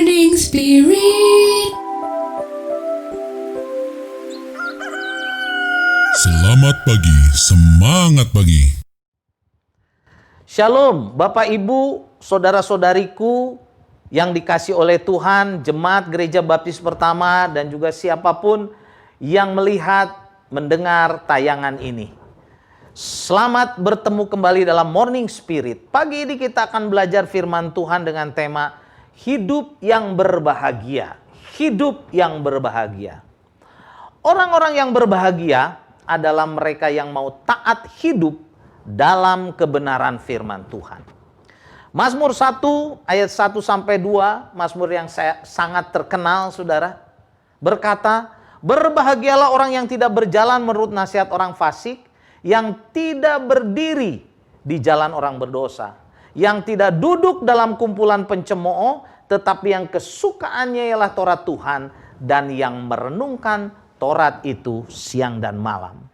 Morning Spirit. Selamat pagi, semangat pagi. Shalom, Bapak Ibu, saudara-saudariku yang dikasih oleh Tuhan, jemaat Gereja Baptis Pertama dan juga siapapun yang melihat, mendengar tayangan ini. Selamat bertemu kembali dalam Morning Spirit. Pagi ini kita akan belajar firman Tuhan dengan tema hidup yang berbahagia. Hidup yang berbahagia. Orang-orang yang berbahagia adalah mereka yang mau taat hidup dalam kebenaran firman Tuhan. Mazmur 1 ayat 1 sampai 2, Mazmur yang sangat terkenal Saudara, berkata, "Berbahagialah orang yang tidak berjalan menurut nasihat orang fasik, yang tidak berdiri di jalan orang berdosa, yang tidak duduk dalam kumpulan pencemooh, tetapi yang kesukaannya ialah Taurat Tuhan dan yang merenungkan Taurat itu siang dan malam."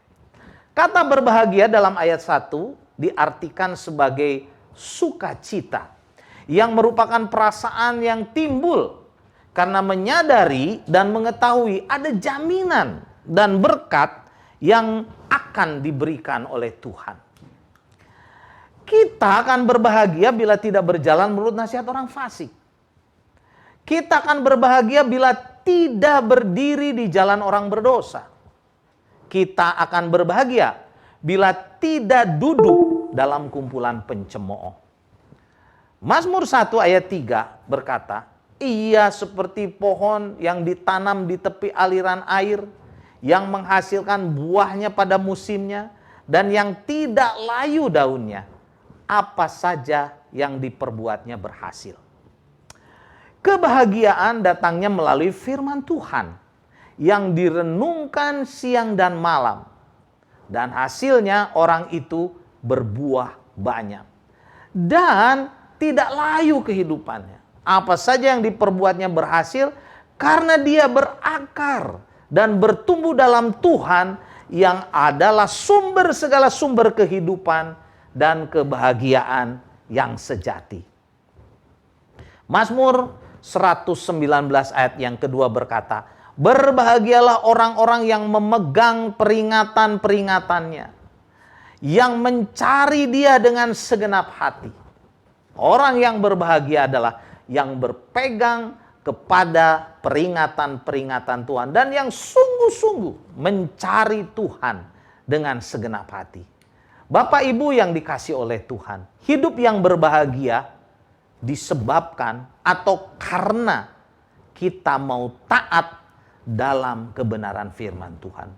Kata berbahagia dalam ayat 1 diartikan sebagai sukacita, yang merupakan perasaan yang timbul karena menyadari dan mengetahui ada jaminan dan berkat yang akan diberikan oleh Tuhan. Kita akan berbahagia bila tidak berjalan menurut nasihat orang fasik. Kita akan berbahagia bila tidak berdiri di jalan orang berdosa. Kita akan berbahagia bila tidak duduk dalam kumpulan pencemooh. Mazmur 1 ayat 3 berkata, "Ia seperti pohon yang ditanam di tepi aliran air, yang menghasilkan buahnya pada musimnya, dan yang tidak layu daunnya. Apa saja yang diperbuatnya berhasil." Kebahagiaan datangnya melalui firman Tuhan yang direnungkan siang dan malam. Dan hasilnya orang itu berbuah banyak. Dan tidak layu kehidupannya. Apa saja yang diperbuatnya berhasil karena dia berakar dan bertumbuh dalam Tuhan yang adalah sumber segala sumber kehidupan dan kebahagiaan yang sejati. Mazmur 119 ayat yang kedua berkata, "Berbahagialah orang-orang yang memegang peringatan-peringatannya, yang mencari Dia dengan segenap hati." Orang yang berbahagia adalah yang berpegang kepada peringatan-peringatan Tuhan dan yang sungguh-sungguh mencari Tuhan dengan segenap hati. Bapak Ibu yang dikasih oleh Tuhan, hidup yang berbahagia disebabkan atau karena kita mau taat dalam kebenaran firman Tuhan.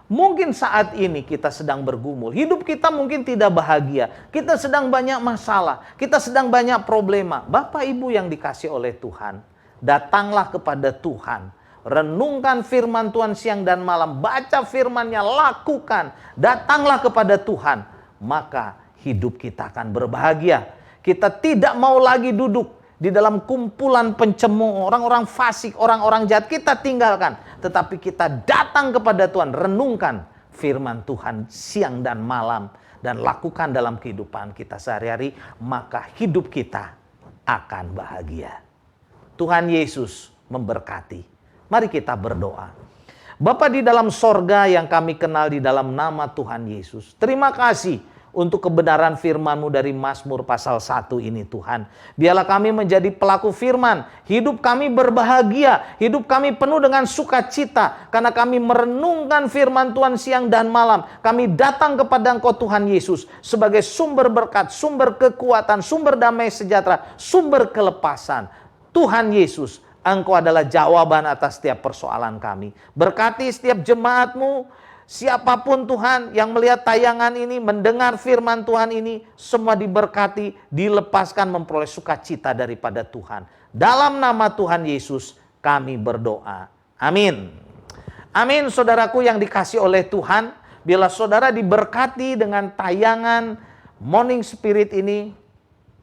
Mungkin saat ini kita sedang bergumul, hidup kita mungkin tidak bahagia, kita sedang banyak masalah, kita sedang banyak problema. Bapak Ibu yang dikasih oleh Tuhan, datanglah kepada Tuhan, renungkan firman Tuhan siang dan malam, baca firman-Nya, lakukan, datanglah kepada Tuhan, maka hidup kita akan berbahagia. Kita tidak mau lagi duduk di dalam kumpulan pencemooh, orang-orang fasik, orang-orang jahat, kita tinggalkan. Tetapi kita datang kepada Tuhan, renungkan firman Tuhan siang dan malam, dan lakukan dalam kehidupan kita sehari-hari, maka hidup kita akan bahagia. Tuhan Yesus memberkati. Mari kita berdoa. Bapa di dalam sorga yang kami kenal di dalam nama Tuhan Yesus, terima kasih untuk kebenaran firman-Mu dari Mazmur pasal 1 ini Tuhan. Biarlah kami menjadi pelaku firman. Hidup kami berbahagia. Hidup kami penuh dengan sukacita. Karena kami merenungkan firman Tuhan siang dan malam. Kami datang kepada Engkau Tuhan Yesus sebagai sumber berkat, sumber kekuatan, sumber damai sejahtera, sumber kelepasan. Tuhan Yesus, Engkau adalah jawaban atas setiap persoalan kami. Berkati setiap jemaat-Mu, siapapun Tuhan yang melihat tayangan ini, mendengar firman Tuhan ini, semua diberkati, dilepaskan memperoleh sukacita daripada Tuhan. Dalam nama Tuhan Yesus kami berdoa. Amin. Amin, saudaraku yang dikasih oleh Tuhan. Bila saudara diberkati dengan tayangan Morning Spirit ini,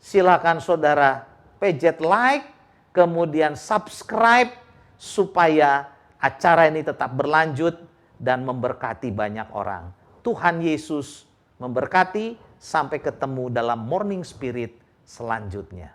silakan saudara pencet like, kemudian subscribe supaya acara ini tetap berlanjut dan memberkati banyak orang. Tuhan Yesus memberkati. Sampai ketemu dalam Morning Spirit selanjutnya.